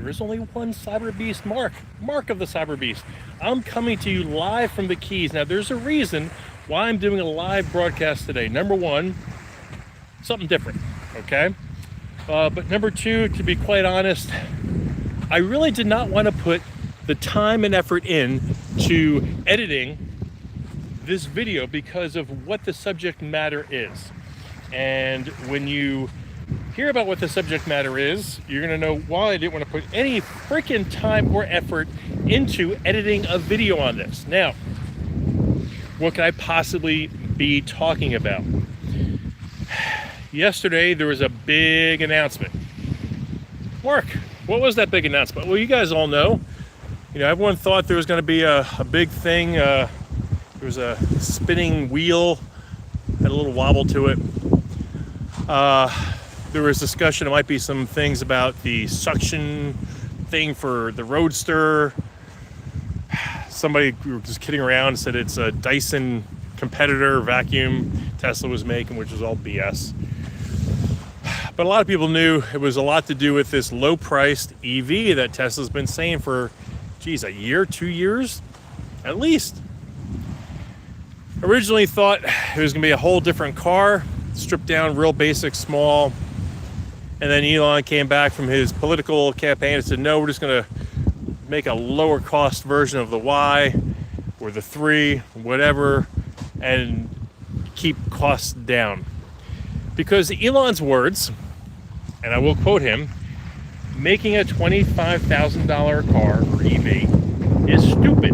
There is only one Cyberbeast, Mark of the Cyberbeast. I'm coming to you live from the Keys. Now, there's a reason why I'm doing a live broadcast today. Number one, something different, okay? But number two, to be quite honest, I really did not want to put the time and effort in to editing this video because of what the subject matter is. And when you hear about what the subject matter is, you're going to know why I didn't want to put any freaking time or effort into editing a video on this. Now, what could I possibly be talking about? Yesterday, there was a big announcement. Mark, what was that big announcement? Well, you guys all know. You know, everyone thought there was going to be a big thing. There was a spinning wheel, had a little wobble to it. There was discussion, there might be some things about the suction thing for the Roadster. Somebody was just kidding around and said it's a Dyson competitor vacuum Tesla was making, which was all BS. But a lot of people knew it was a lot to do with this low-priced EV that Tesla's been saying for, geez, a year, 2 years, at least. Originally thought it was going to be a whole different car, stripped down, real basic, small. And then Elon came back from his political campaign and said, no, we're just going to make a lower cost version of the Y or the 3, whatever, and keep costs down. Because Elon's words, and I will quote him, making a $25,000 car or EV is stupid.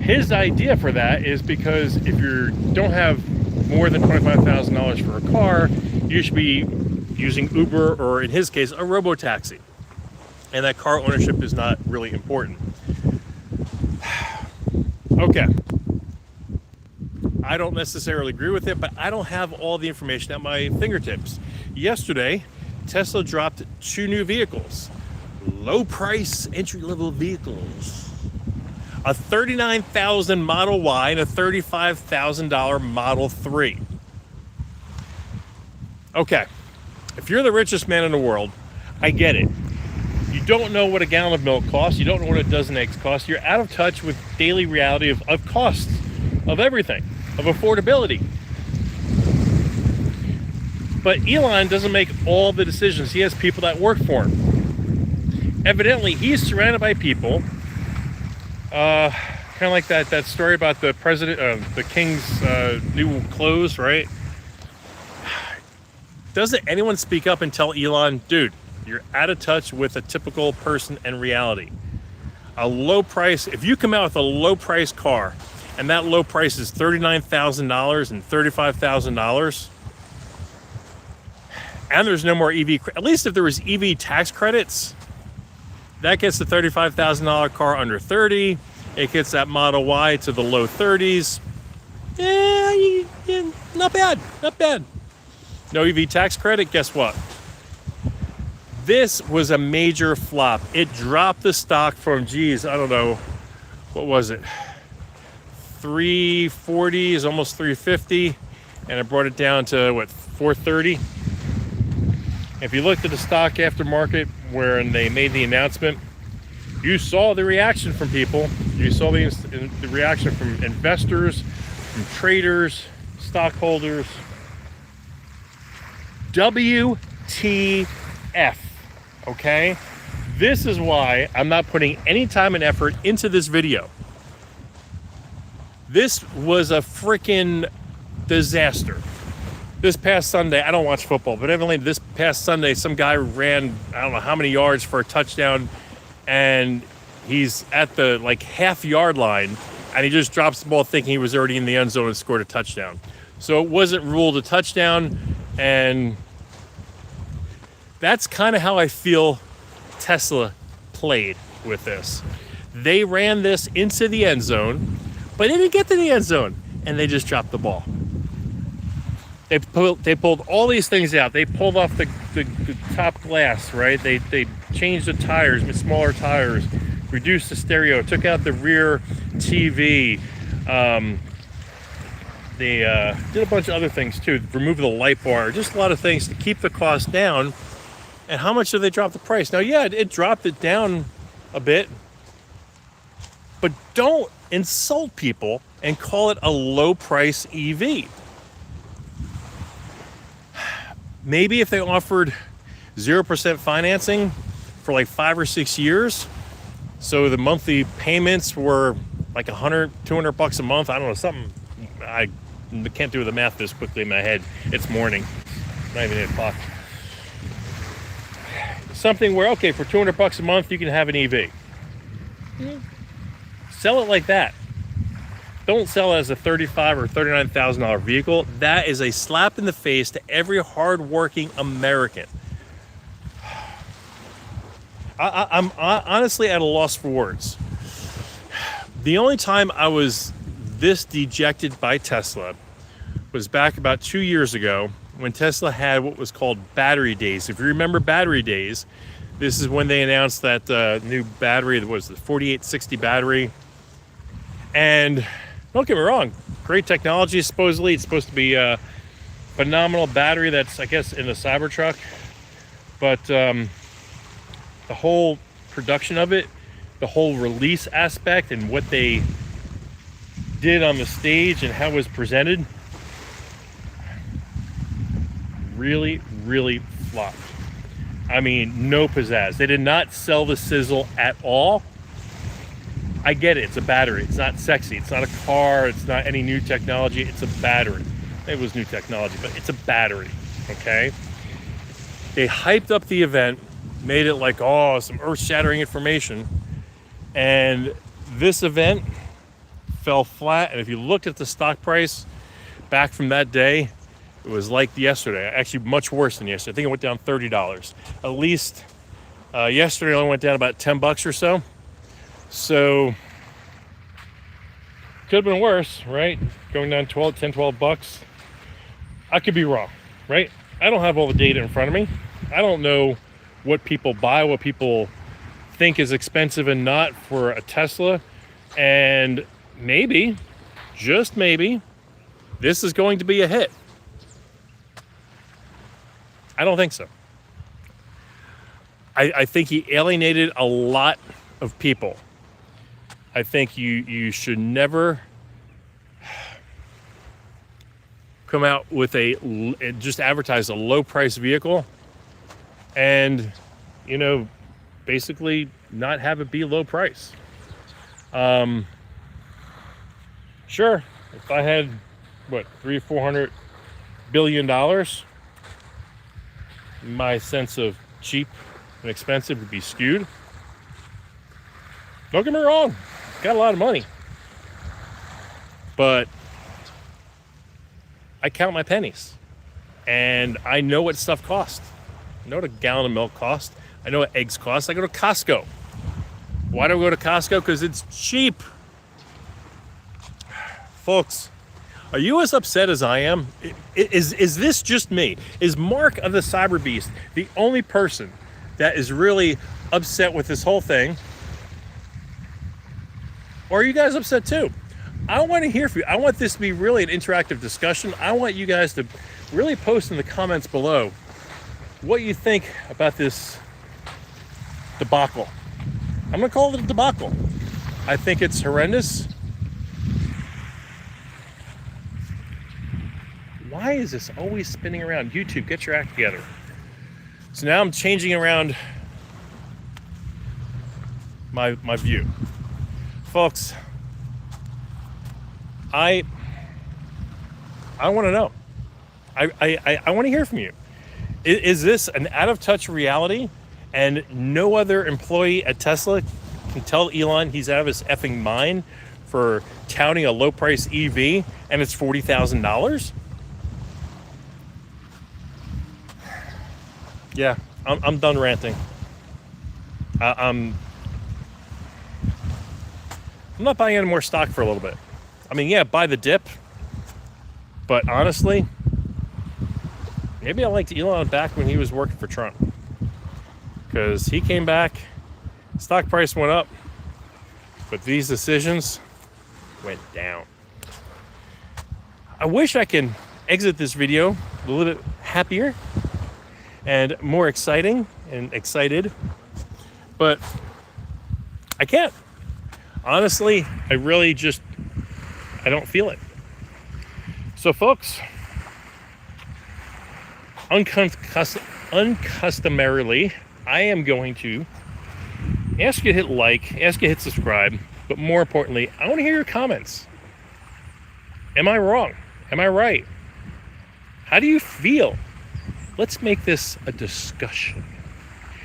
His idea for that is because if you don't have more than $25,000 for a car, you should be using Uber, or in his case, a robo-taxi. And that car ownership is not really important. Okay. I don't necessarily agree with it, but I don't have all the information at my fingertips. Yesterday, Tesla dropped 2 new vehicles. Low-price, entry-level vehicles. A $39,000 Model Y and a $35,000 Model 3. Okay. If you're the richest man in the world, I get it. You don't know what a gallon of milk costs. You don't know what a dozen eggs cost. You're out of touch with daily reality of costs, of everything, of affordability. But Elon doesn't make all the decisions. He has people that work for him. Evidently, he's surrounded by people, kind of like that story about the president, the king's new clothes, right? Doesn't anyone speak up and tell Elon, dude, you're out of touch with a typical person and reality? A low price, if you come out with a low price car and that low price is $39,000 and $35,000, and there's no more EV, at least if there was EV tax credits, that gets the $35,000 car under 30. It gets that Model Y to the low 30s. Yeah, not bad, not bad. No EV tax credit, guess what? This was a major flop. It dropped the stock from, geez, I don't know, what was it? 340 is almost 350, and it brought it down to, what, 430? If you looked at the stock aftermarket where they made the announcement, you saw the reaction from people. You saw the reaction from investors, from traders, stockholders. WTF, okay? This is why I'm not putting any time and effort into this video. This was a freaking disaster. This past Sunday, I don't watch football, but evidently this past Sunday, some guy ran, I don't know how many yards for a touchdown, and he's at the half-yard line, and he just drops the ball thinking he was already in the end zone and scored a touchdown. So it wasn't ruled a touchdown, and that's kind of how I feel Tesla played with this. They ran this into the end zone, but they didn't get to the end zone, and they just dropped the ball. They pulled all these things out. They pulled off the top glass, right? They changed the tires, with smaller tires, reduced the stereo, took out the rear TV. They did a bunch of other things too. Removed the light bar, just a lot of things to keep the cost down. And how much did they drop the price? Now, yeah, it dropped it down a bit, but don't insult people and call it a low price EV. Maybe if they offered 0% financing for like 5 or 6 years, so the monthly payments were like $100-$200 a month. I don't know, something. I can't do the math this quickly in my head. It's morning, not even 8 o'clock. Something where, okay, for $200 a month, you can have an EV. Sell it like that. Don't sell it as a $35,000 or $39,000 vehicle. That is a slap in the face to every hardworking American. I'm honestly at a loss for words. The only time I was this dejected by Tesla was back about 2 years ago when Tesla had what was called battery days. If you remember battery days, this is when they announced that new battery, that was the 4860 battery. And don't get me wrong, great technology. Supposedly it's supposed to be a phenomenal battery that's, I guess, in the Cybertruck. But the whole production of it, the whole release aspect and what they did on the stage and how it was presented really, really flopped. I mean, no pizzazz. They did not sell the sizzle at all. I get it. It's a battery. It's not sexy. It's not a car. It's not any new technology. It's a battery. It was new technology, but it's a battery, okay? They hyped up the event, made it like, oh, some earth-shattering information. And this event fell flat. And if you looked at the stock price back from that day, it was like yesterday. Actually, much worse than yesterday. I think it went down $30. At least yesterday it only went down about $10 or so. So could have been worse, right? Going down 12 bucks. I could be wrong, right? I don't have all the data in front of me. I don't know what people buy, what people think is expensive and not for a Tesla. And maybe, just maybe, this is going to be a hit. I don't think so. I think he alienated a lot of people. I think you should never come out with just advertise a low price vehicle and, you know, basically not have it be low price. Sure, if I had, what, $300-400 billion, my sense of cheap and expensive would be skewed. Don't get me wrong, got a lot of money, but I count my pennies, and I know what stuff costs. I know what a gallon of milk costs. I know what eggs cost. I go to Costco. Why do I go to Costco? Because it's cheap. Folks, are you as upset as I am? Is this just me? Is Mark of the Cyberbeast the only person that is really upset with this whole thing? Or are you guys upset too? I want to hear from you. I want this to be really an interactive discussion. I want you guys to really post in the comments below what you think about this debacle. I'm going to call it a debacle. I think it's horrendous. Why is this always spinning around? YouTube, get your act together. So now I'm changing around my view. Folks, I want to know. I want to hear from you. Is this an out-of-touch reality and no other employee at Tesla can tell Elon he's out of his effing mind for touting a low-price EV and it's $40,000? Yeah, I'm done ranting. I'm not buying any more stock for a little bit. I mean, yeah, buy the dip. But honestly, maybe I liked Elon back when he was working for Trump. Because he came back, stock price went up, but these decisions went down. I wish I can exit this video a little bit happier and more exciting and excited, but I can't. Honestly, I don't feel it. So folks, uncustomarily, I am going to ask you to hit like, ask you to hit subscribe, but more importantly, I want to hear your comments. Am I wrong? Am I right? How do you feel? Let's make this a discussion.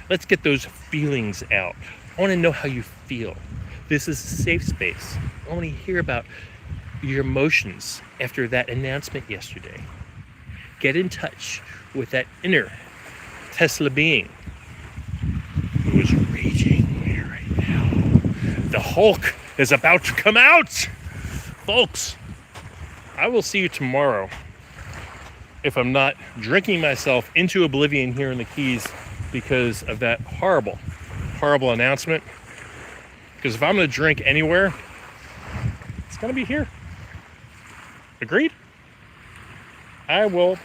Let's get those feelings out. I want to know how you feel. This is a safe space. I want to hear about your emotions after that announcement yesterday. Get in touch with that inner Tesla being who is raging there right now. The Hulk is about to come out. Folks, I will see you tomorrow if I'm not drinking myself into oblivion here in the Keys because of that horrible, horrible announcement. Because if I'm going to drink anywhere, it's going to be here. Agreed? I will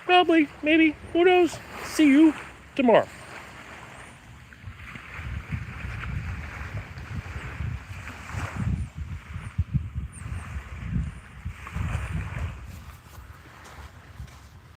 probably, maybe, who knows, see you tomorrow.